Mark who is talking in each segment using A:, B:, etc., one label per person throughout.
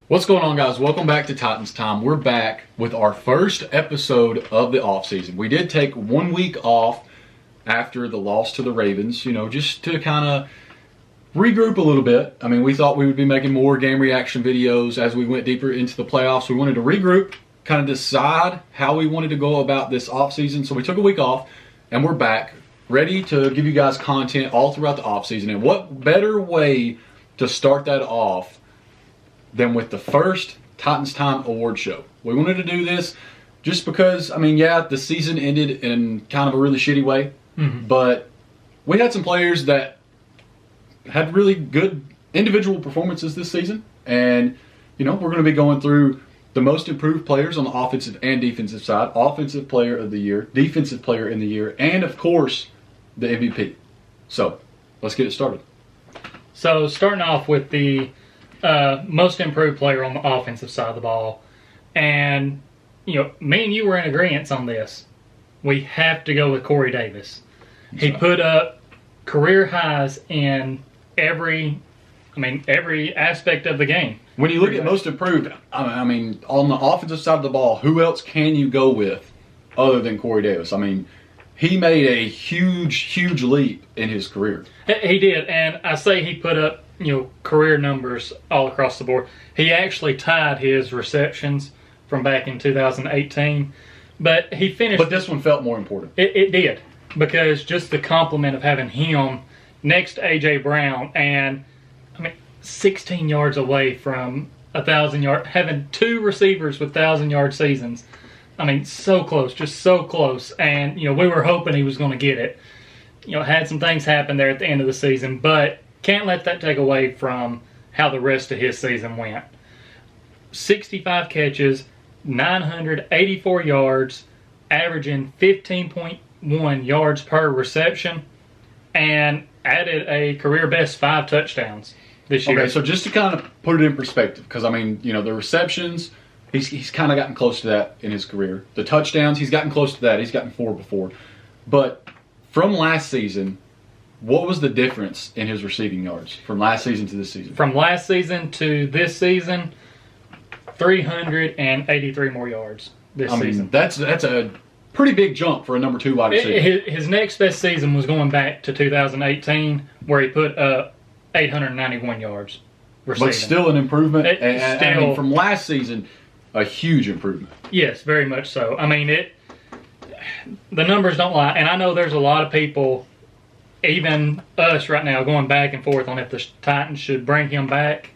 A: What's going on, guys? Welcome back to Titans Time. We're back with our first episode of the offseason. We did take 1 week off after the loss to the Ravens, just to kind of regroup a little bit. I mean, we thought we would be making more game reaction videos as we went deeper into the playoffs. We wanted to regroup, kind of decide how we wanted to go about this offseason. So we took a week off, and we're back, ready to give you guys content all throughout the offseason. And what better way to start that off than with the first Titans Time Award show. We wanted to do this just because, the season ended in kind of a really shitty way, but we had some players that had really good individual performances this season, and, we're going to be going through the most improved players on the offensive and defensive side, offensive player of the year, defensive player in the year, and, of course, the MVP. So, let's get it started.
B: So, starting off with the most improved player on the offensive side of the ball. And, me and you were in agreement on this. We have to go with Corey Davis. He put up career highs in every aspect of the game.
A: When you look at most improved, on the offensive side of the ball, who else can you go with other than Corey Davis? He made a huge leap in his career.
B: He did, and I say he put up career numbers all across the board. He actually tied his receptions from back in 2018, but he finished.
A: But this one felt more important.
B: It did, because just the compliment of having him next to A.J. Brown and 16 yards away from 1,000 yard, having two receivers with 1,000-yard seasons. So close, just so close. And we were hoping he was going to get it. Had some things happen there at the end of the season, but can't let that take away from how the rest of his season went. 65 catches, 984 yards, averaging 15.1 yards per reception, and added a career best 5 touchdowns this year.
A: Okay, so just to kind of put it in perspective, because the receptions, he's kind of gotten close to that in his career. The touchdowns, he's gotten close to that. He's gotten 4 before. But from last season, what was the difference in his receiving yards from last season to this season?
B: From last season to this season, 383 more yards this season.
A: That's a pretty big jump for a number 2 wide receiver.
B: His next best season was going back to 2018, where he put up 891 yards receiving.
A: But still an improvement.
B: Still,
A: from last season, a huge improvement.
B: Yes, very much so. The numbers don't lie, and I know there's a lot of people, even us right now, going back and forth on if the Titans should bring him back,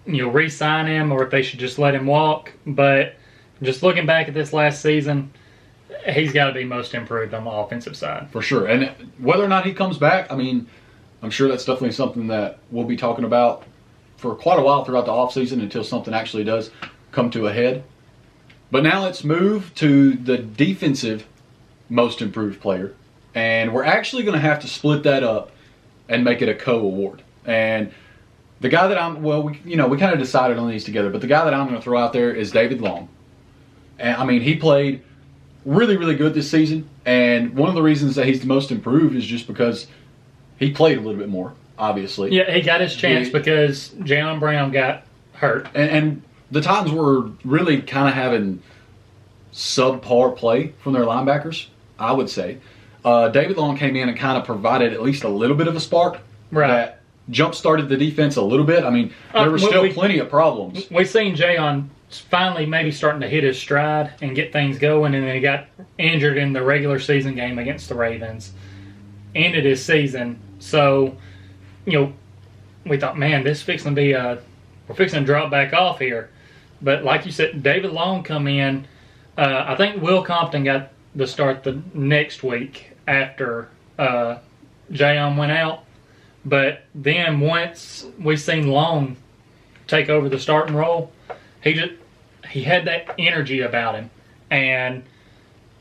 B: re-sign him, or if they should just let him walk. But just looking back at this last season, he's got to be most improved on the offensive side.
A: For sure. And whether or not he comes back, I'm sure that's definitely something that we'll be talking about for quite a while throughout the offseason until something actually does come to a head. But now let's move to the defensive most improved player. And we're actually going to have to split that up and make it a co-award. And the guy that we kind of decided on these together, but the guy that I'm going to throw out there is David Long. And he played really, really good this season. And one of the reasons that he's the most improved is just because he played a little bit more, obviously.
B: Yeah, he got his chance because Jaylen Brown got hurt.
A: And the Titans were really kind of having subpar play from their linebackers, I would say. David Long came in and kind of provided at least a little bit of a spark that jump-started the defense a little bit. There were still plenty of problems.
B: We've seen Jayon finally maybe starting to hit his stride and get things going, and then he got injured in the regular season game against the Ravens. Ended his season. So, we thought, man, this is fixing to be we're fixing to drop back off here. But like you said, David Long come in. I think Will Compton got the start the next week after Jayon went out. But then once we seen Long take over the starting role, he had that energy about him. And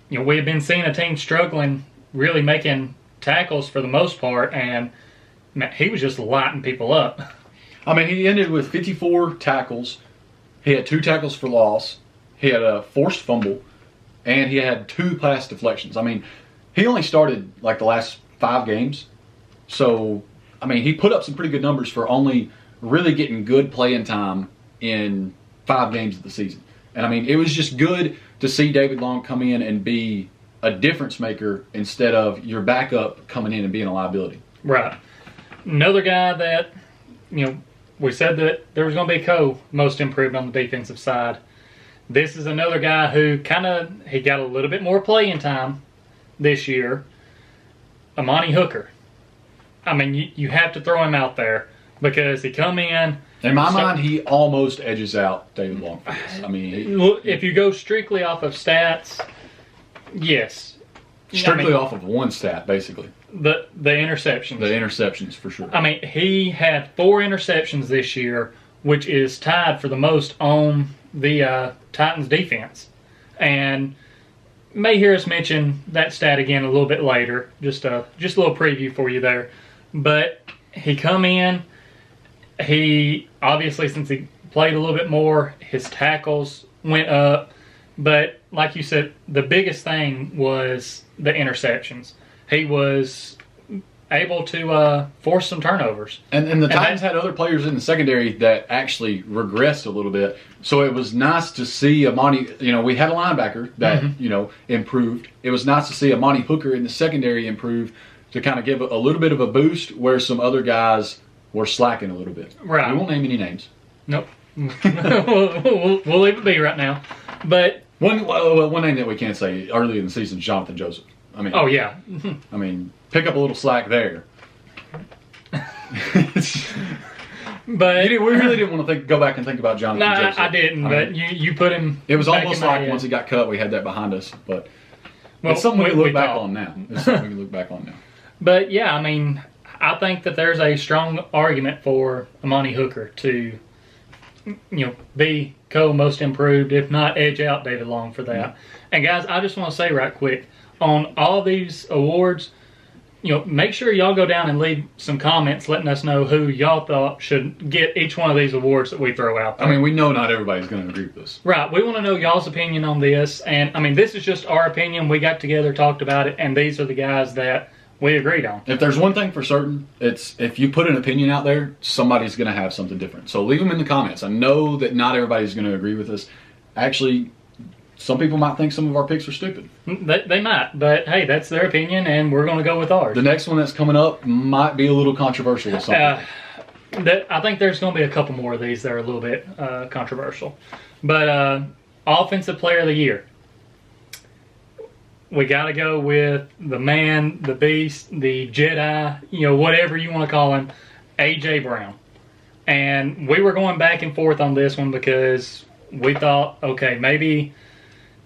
B: we had been seeing a team struggling, really making tackles for the most part, and he was just lighting people up.
A: He ended with 54 tackles. He had 2 tackles for loss. He had a forced fumble, and he had 2 pass deflections. He only started the last 5 games. So, he put up some pretty good numbers for only really getting good playing time in 5 games of the season. And I mean, it was just good to see David Long come in and be a difference maker instead of your backup coming in and being a liability.
B: Right. Another guy that, we said that there was going to be most improved on the defensive side. This is another guy who he got a little bit more playing time this year. Monty Hooker. I mean, you have to throw him out there because he come in.
A: In my mind, he almost edges out David Long for this. I mean,
B: if you go strictly off of stats, yes.
A: Strictly off of one stat, basically.
B: The interceptions.
A: The interceptions, for sure.
B: I mean, he had 4 interceptions this year, which is tied for the most on the Titans defense. And may hear us mention that stat again a little bit later. Just a little preview for you there. But he come in. He, obviously, since he played a little bit more, his tackles went up. But, like you said, the biggest thing was the interceptions. He was able to force some turnovers.
A: And the Titans had other players in the secondary that actually regressed a little bit. So it was nice to see Monty, we had a linebacker that, improved. It was nice to see Monty Hooker in the secondary improve to kind of give a little bit of a boost where some other guys were slacking a little bit.
B: Right.
A: We won't name any names.
B: Nope. we'll leave it be right now. But
A: one name that we can't say early in the season is Jonathan Joseph. I mean,
B: oh yeah.
A: I mean, pick up a little slack there.
B: But
A: we really didn't want to go back and think about Jonathan Joseph.
B: I didn't. But you put him.
A: It was
B: back
A: almost
B: in my
A: like
B: head.
A: once he got cut, we had that behind us. But
B: well,
A: it's something we can look back
B: thought.
A: on now. It's something we can look back on now.
B: But yeah, I mean, I think that there's a strong argument for Monty Hooker to, be most improved, if not edge out David Long for that. And guys, I just want to say right quick, on all these awards, make sure y'all go down and leave some comments letting us know who y'all thought should get each one of these awards that we throw out there.
A: I mean, we know not everybody's going to agree with us.
B: Right. We want to know y'all's opinion on this. And, I mean, this is just our opinion. We got together, talked about it, and these are the guys that we agreed on.
A: If there's one thing for certain, it's if you put an opinion out there, somebody's going to have something different. So leave them in the comments. I know that not everybody's going to agree with us. Actually, some people might think some of our picks are stupid.
B: They might, but hey, that's their opinion, and we're going to go with ours.
A: The next one that's coming up might be a little controversial with something.
B: I think there's going to be a couple more of these that are a little bit controversial. But Offensive Player of the Year. We got to go with the man, the beast, the Jedi, whatever you want to call him, A.J. Brown. And we were going back and forth on this one because we thought, okay, maybe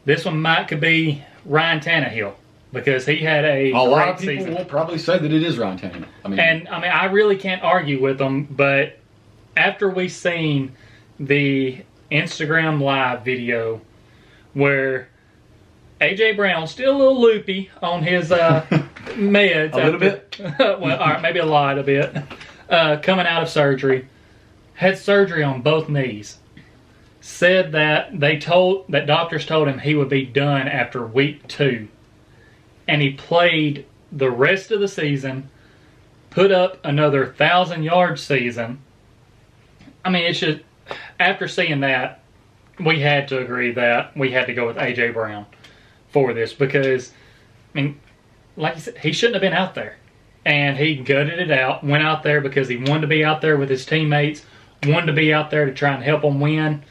B: this one could be Ryan Tannehill because he had a
A: lot of
B: great
A: people
B: season.
A: will probably say that it is Ryan Tannehill.
B: I really can't argue with them, but after we seen the Instagram live video where A.J. Brown still a little loopy on his meds.
A: A little bit?
B: Well, all right, maybe a lot of bit. Coming out of surgery. Had surgery on both knees. Said that doctors told him he would be done after week 2. And he played the rest of the season, put up another 1,000-yard season. I mean, it's just, after seeing that, we had to agree that we had to go with A.J. Brown for this because, I mean, like you said, he shouldn't have been out there. And he gutted it out, went out there because he wanted to be out there with his teammates, wanted to be out there to try and help them win.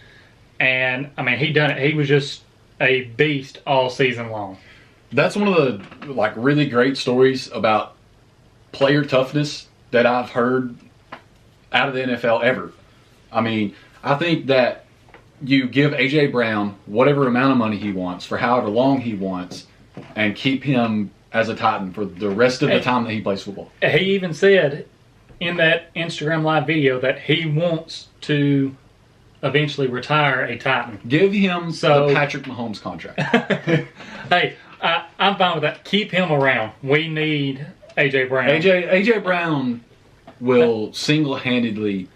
B: And, I mean, he done it. He was just a beast all season long.
A: That's one of the, really great stories about player toughness that I've heard out of the NFL ever. I mean, I think that you give A.J. Brown whatever amount of money he wants for however long he wants and keep him as a Titan for the rest of the time that he plays football.
B: He even said in that Instagram live video that he wants to eventually retire a Titan.
A: Give him the Patrick Mahomes contract.
B: Hey, I'm fine with that. Keep him around. We need A.J. Brown.
A: A.J. Brown will single-handedly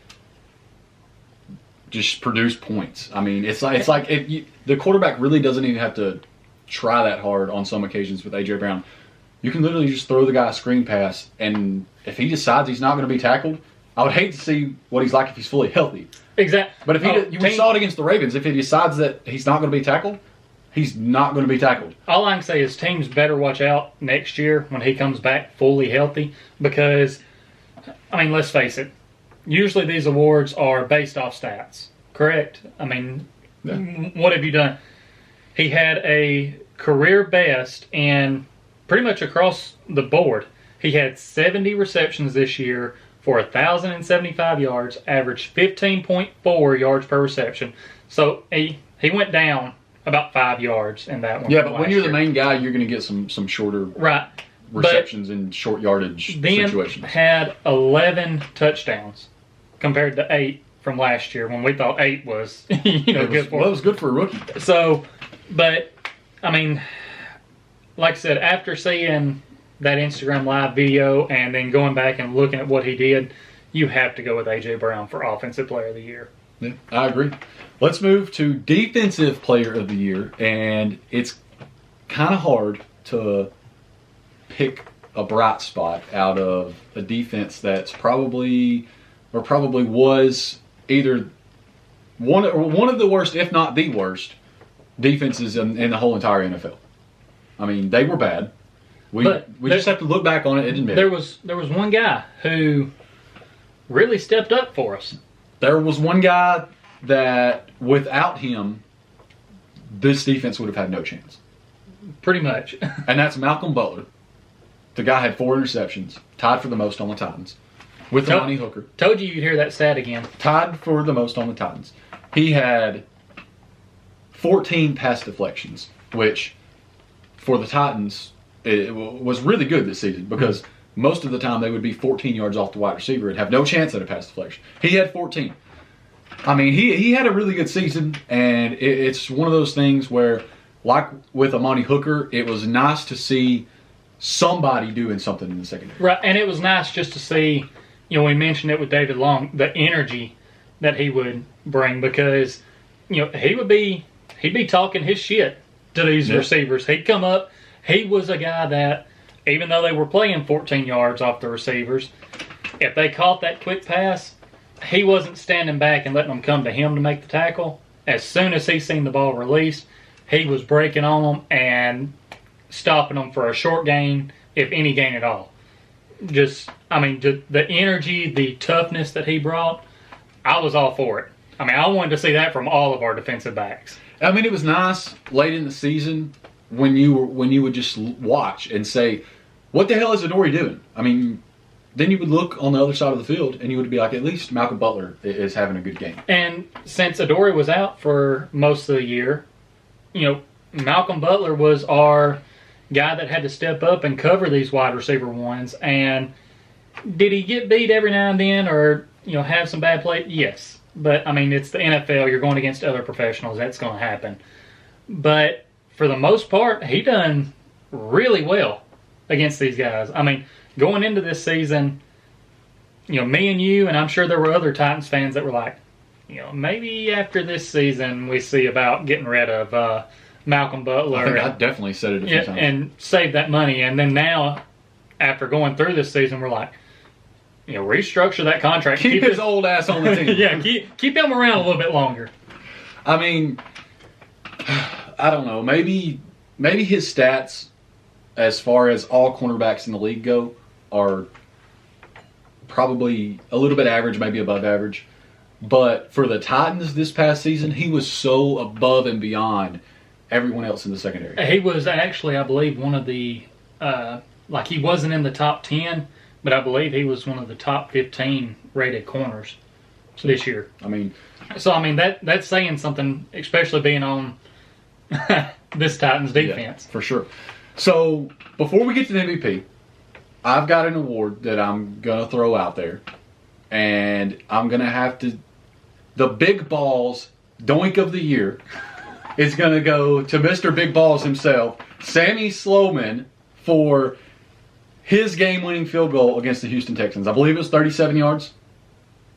A: just produce points. I mean, it's like the quarterback really doesn't even have to try that hard on some occasions with A.J. Brown. You can literally just throw the guy a screen pass, and if he decides he's not going to be tackled, I would hate to see what he's like if he's fully healthy.
B: Exactly.
A: But if we saw it against the Ravens, if he decides that he's not going to be tackled, he's not going to be tackled.
B: All I can say is teams better watch out next year when he comes back fully healthy because, I mean, let's face it. Usually these awards are based off stats, correct? I mean, What have you done? He had a career best and pretty much across the board. He had 70 receptions this year for 1,075 yards, averaged 15.4 yards per reception. So he went down about 5 yards in that one.
A: Yeah, but when you're the main guy, you're going to get some shorter receptions in short yardage situations.
B: Then had 11 touchdowns compared to 8 from last year when we thought 8 was good for him.
A: Well, it was good for a rookie.
B: So, but, I mean, like I said, after seeing that Instagram Live video and then going back and looking at what he did, you have to go with A.J. Brown for Offensive Player of the Year.
A: Yeah, I agree. Let's move to Defensive Player of the Year, and it's kind of hard to pick a bright spot out of a defense that's probably was either one of the worst, if not the worst, defenses in the whole entire NFL. I mean, they were bad. We just have to look back on it and admit
B: there was one guy who really stepped up for us.
A: There was one guy that without him, this defense would have had no chance.
B: Pretty much.
A: And that's Malcolm Butler. The guy had 4 interceptions, tied for the most on the Titans, with Monty Hooker.
B: Told you you'd hear that stat again.
A: Tied for the most on the Titans. He had 14 pass deflections, which for the Titans, it was really good this season because most of the time they would be 14 yards off the wide receiver and have no chance at a pass deflection. He had 14. I mean, he had a really good season, and it's one of those things where, like with Monty Hooker, it was nice to see somebody doing something in the secondary.
B: Right, and it was nice just to see, we mentioned it with David Long, the energy that he would bring because, he'd be talking his shit to these receivers. He'd come up. He was a guy that, even though they were playing 14 yards off the receivers, if they caught that quick pass, he wasn't standing back and letting them come to him to make the tackle. As soon as he seen the ball released, he was breaking on them and stopping them for a short gain, if any gain at all. Just the energy, the toughness that he brought, I was all for it. I mean, I wanted to see that from all of our defensive backs.
A: I mean, it was nice late in the season when you would just watch and say, what the hell is Adoree doing? I mean, then you would look on the other side of the field and you would be like, at least Malcolm Butler is having a good game.
B: And since Adoree was out for most of the year, Malcolm Butler was our guy that had to step up and cover these wide receiver ones. And did he get beat every now and then or, have some bad play? Yes. But, I mean, it's the NFL. You're going against other professionals. That's going to happen. But for the most part, he done really well against these guys. I mean, going into this season, me and you, and I'm sure there were other Titans fans that were like, maybe after this season we see about getting rid of Malcolm Butler.
A: I think I definitely said it a few times.
B: And save that money. And then now, after going through this season, we're like, restructure that contract.
A: Keep his old ass on the team.
B: Yeah, keep him around a little bit longer.
A: I mean, I don't know. Maybe his stats, as far as all cornerbacks in the league go, are probably a little bit average, maybe above average. But for the Titans this past season, he was so above and beyond everyone else in the secondary.
B: He was actually, I believe, one of the he wasn't in the top 10, but I believe he was one of the top 15 rated corners this year.
A: I mean,
B: that's saying something, especially being on this Titans defense.
A: Yeah, for sure. So before we get to the MVP, I've got an award that I'm going to throw out there. And I'm going to have to... The Big Balls Doink of the Year is going to go to Mr. Big Balls himself, Sammy Sloman, for his game-winning field goal against the Houston Texans. I believe it was 37 yards.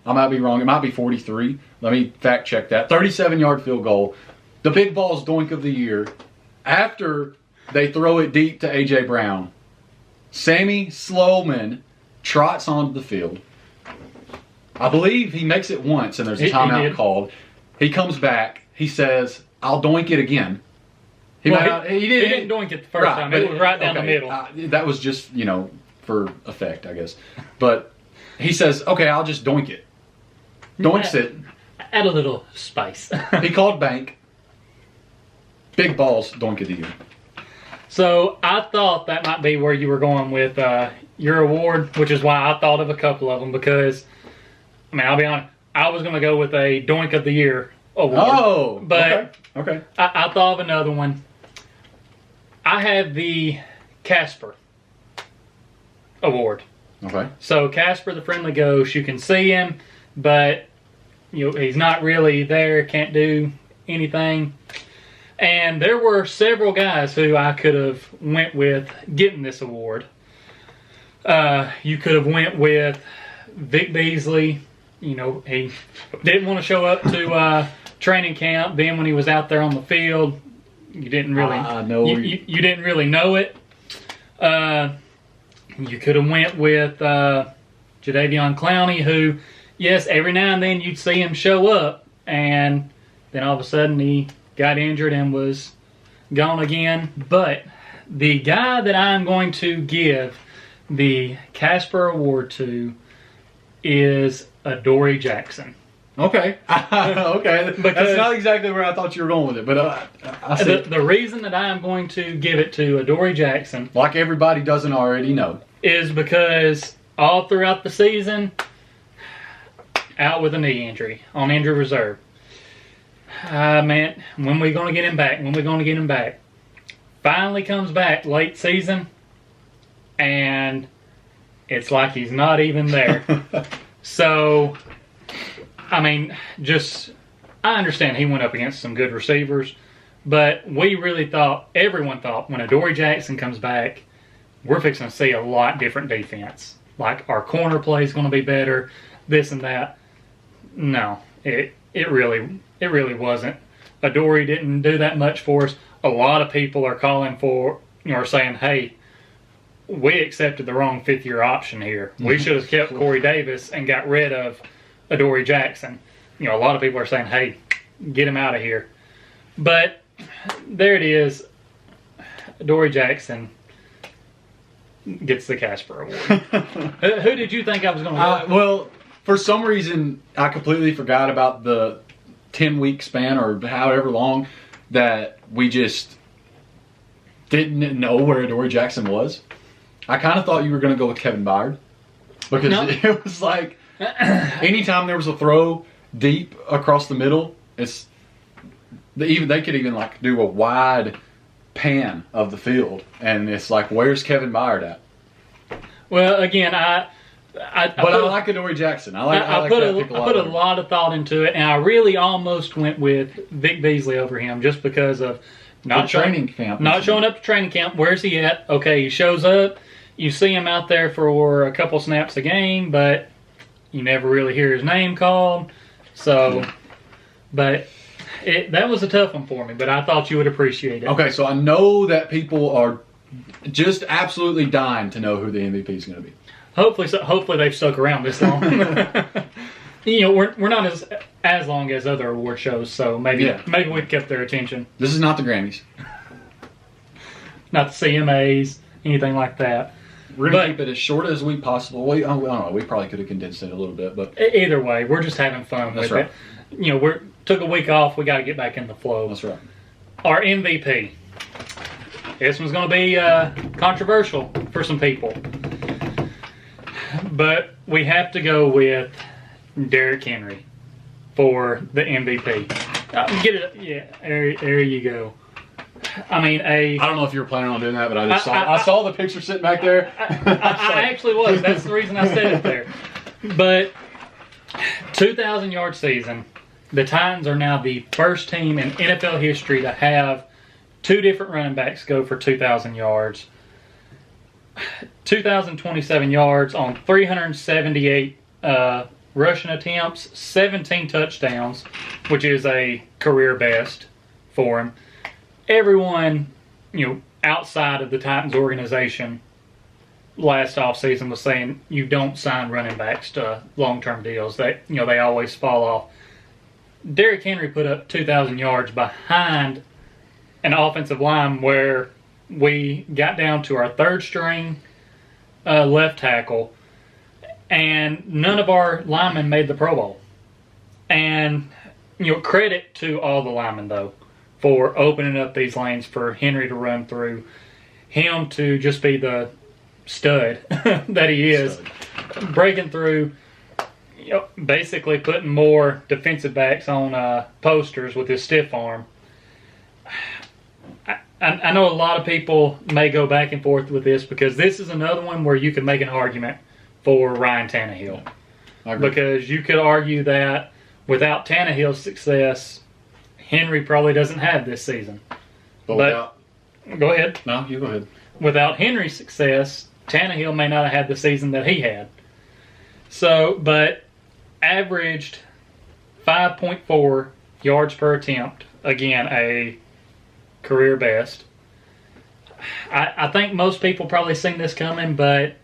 A: I might be wrong. It might be 43. Let me fact-check that. 37-yard field goal. The Big Balls Doink of the Year. After they throw it deep to A.J. Brown, Sammy Sloman trots onto the field, I believe he makes it once, and there's a timeout called. He comes back. He says, "I'll doink it again."
B: He didn't doink it the first time. It was right down the middle.
A: That was just, for effect, I guess. But he says, "Okay, I'll just doink it." Doinks it.
B: Add a little spice.
A: He called bank. Big balls, doink it again.
B: So I thought that might be where you were going with your award, which is why I thought of a couple of them. Because, I'll be honest, I was going to go with a Doink of the Year award.
A: Oh,
B: but
A: okay.
B: I thought of another one. I have the Casper Award.
A: Okay.
B: So Casper the Friendly Ghost, you can see him, but he's not really there, can't do anything. And there were several guys who I could have went with getting this award. You could have went with Vic Beasley. He didn't want to show up to training camp. Then when he was out there on the field, you didn't really you didn't really know it. You could have went with Jadeveon Clowney, who, yes, every now and then you'd see him show up, and then all of a sudden he got injured and was gone again. But the guy that I'm going to give the Casper Award to is Adoree Jackson.
A: Okay. Okay. That's not exactly where I thought you were going with it, but I see.
B: The reason that I am going to give it to Adoree Jackson,
A: like everybody doesn't already know,
B: is because all throughout the season, out with a knee injury, on injured reserve. Man, when we going to get him back? When we going to get him back? Finally comes back late season, and it's like he's not even there. So, I understand he went up against some good receivers, but everyone thought, when Adoree Jackson comes back, we're fixing to see a lot different defense. Like, our corner play is going to be better, this and that. No, it really wasn't. Adoree didn't do that much for us. A lot of people are calling for, are saying, hey, we accepted the wrong fifth-year option here. We should have kept Corey Davis and got rid of Adoree Jackson. A lot of people are saying, hey, get him out of here. But there it is. Adoree Jackson gets the Casper Award. Who did you think I was going to go?
A: Well, for some reason, I completely forgot about the 10-week span or however long that we just didn't know where Adoree Jackson was. I kind of thought you were going to go with Kevin Byard, because it was like anytime there was a throw deep across the middle, they could even like do a wide pan of the field, and it's like, where's Kevin Byard at?
B: Well, again, I
A: like Adoree Jackson. I put
B: a lot of thought into it, and I really almost went with Vic Beasley over him just because of not showing up to training camp. Where's he at? Okay, he shows up. You see him out there for a couple snaps a game, but you never really hear his name called. So, but that was a tough one for me, but I thought you would appreciate it.
A: Okay, so I know that people are just absolutely dying to know who the MVP is going to be.
B: Hopefully they've stuck around this long. We're not as long as other award shows, so maybe we've kept their attention.
A: This is not the Grammys.
B: Not the CMAs, anything like that.
A: We're going to keep it as short as we possibly. I don't know. We probably could have condensed it a little bit, but
B: either way, we're just having fun with it. We took a week off. We got to get back in the flow.
A: That's right.
B: Our MVP. This one's going to be controversial for some people, but we have to go with Derrick Henry for the MVP. Get it? Yeah, there you go. I don't know
A: if you were planning on doing that, but I saw the picture sitting back there.
B: I actually was. That's the reason I said it there. But 2,000-yard season, the Titans are now the first team in NFL history to have two different running backs go for 2,000 yards. 2,027 yards on 378 rushing attempts, 17 touchdowns, which is a career best for him. Everyone, outside of the Titans organization, last offseason was saying you don't sign running backs to long-term deals. They always fall off. Derrick Henry put up 2,000 yards behind an offensive line where we got down to our third string left tackle, and none of our linemen made the Pro Bowl. And credit to all the linemen though for opening up these lanes for Henry to run through, him to just be the stud that he is, breaking through, basically putting more defensive backs on posters with his stiff arm. I know a lot of people may go back and forth with this because this is another one where you can make an argument for Ryan Tannehill.
A: I agree.
B: Because you could argue that without Tannehill's success, Henry probably doesn't have this season. But go ahead.
A: No, you go ahead.
B: Without Henry's success, Tannehill may not have had the season that he had. So, but averaged 5.4 yards per attempt. Again, a career best. I think most people probably seen this coming, but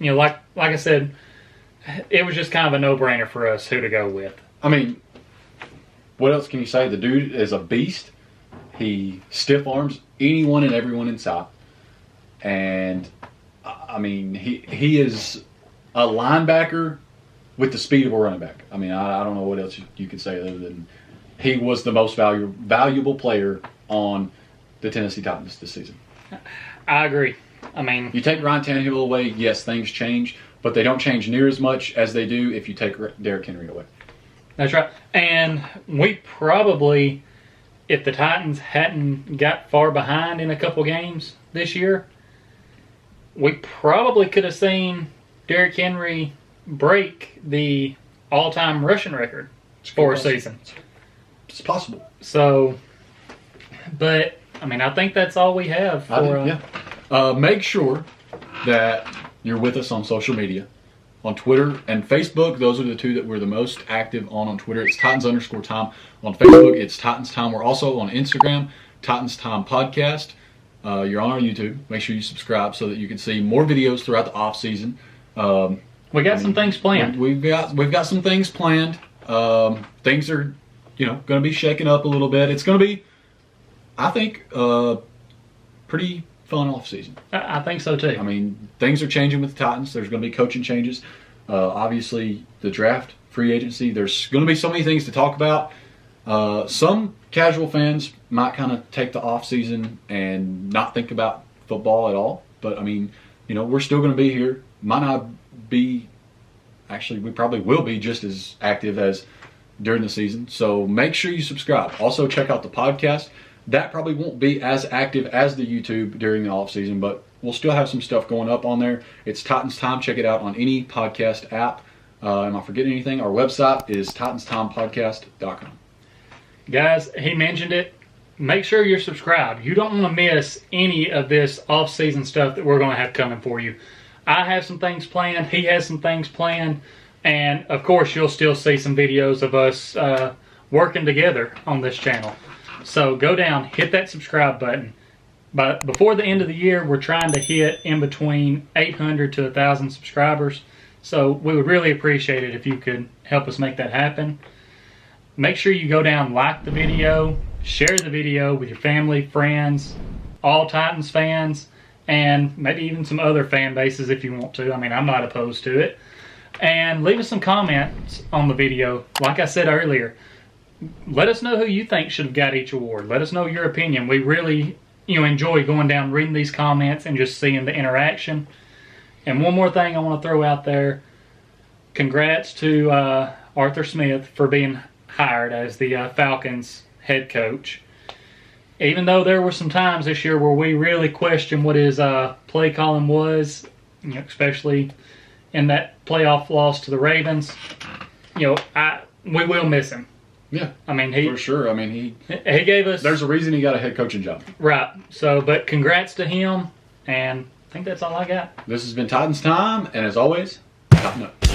B: like I said, it was just kind of a no-brainer for us who to go with.
A: I mean, what else can you say? The dude is a beast. He stiff arms anyone and everyone inside. And, I mean, he is a linebacker with the speed of a running back. I mean, I don't know what else you could say other than he was the most valuable player on the Tennessee Titans this season.
B: I agree. I mean,
A: you take Ryan Tannehill away, yes, things change, but they don't change near as much as they do if you take Derrick Henry away.
B: That's right. And we probably, if the Titans hadn't got far behind in a couple games this year, we probably could have seen Derrick Henry break the all-time rushing record for a season.
A: It's possible.
B: So, but, I mean, I think that's all we have for...
A: Make sure that you're with us on social media. On Twitter and Facebook, those are the two that we're the most active on Twitter, it's Titans_time. On Facebook, it's Titans Time. We're also on Instagram, Titans Time Podcast. You're on our YouTube. Make sure you subscribe so that you can see more videos throughout the off season.
B: We got some things planned.
A: We've got some things planned. Things are, going to be shaking up a little bit. It's going to be, I think, pretty fun off season.
B: I think so too.
A: I mean, things are changing with the Titans. There's going to be coaching changes. Obviously, the draft, free agency. There's going to be so many things to talk about. Some casual fans might kind of take the off season and not think about football at all. But I mean, we're still going to be here. Might not be. Actually, we probably will be just as active as during the season. So make sure you subscribe. Also, check out the podcast. That probably won't be as active as the YouTube during the off season, but we'll still have some stuff going up on there. It's Titans Time. Check it out on any podcast app. Am I forgetting anything? Our website is titanstimepodcast.com.
B: Guys, he mentioned it. Make sure you're subscribed. You don't want to miss any of this off-season stuff that we're going to have coming for you. I have some things planned. He has some things planned. And, of course, you'll still see some videos of us working together on this channel. So go down, hit that subscribe button. But before the end of the year, we're trying to hit in between 800 to 1,000 subscribers. So we would really appreciate it if you could help us make that happen. Make sure you go down, like the video, share the video with your family, friends, all Titans fans, and maybe even some other fan bases if you want to. I mean, I'm not opposed to it. And leave us some comments on the video. Like I said earlier, let us know who you think should have got each award. Let us know your opinion. We really enjoy going down, reading these comments, and just seeing the interaction. And one more thing I want to throw out there. Congrats to Arthur Smith for being hired as the Falcons head coach. Even though there were some times this year where we really questioned what his play calling was, especially in that playoff loss to the Ravens, we will miss him.
A: Yeah,
B: I mean,
A: for sure. I mean,
B: he gave us.
A: There's a reason he got a head coaching job.
B: Right. So, but congrats to him, and I think that's all I got.
A: This has been Titans Time, and as always, Tighten up.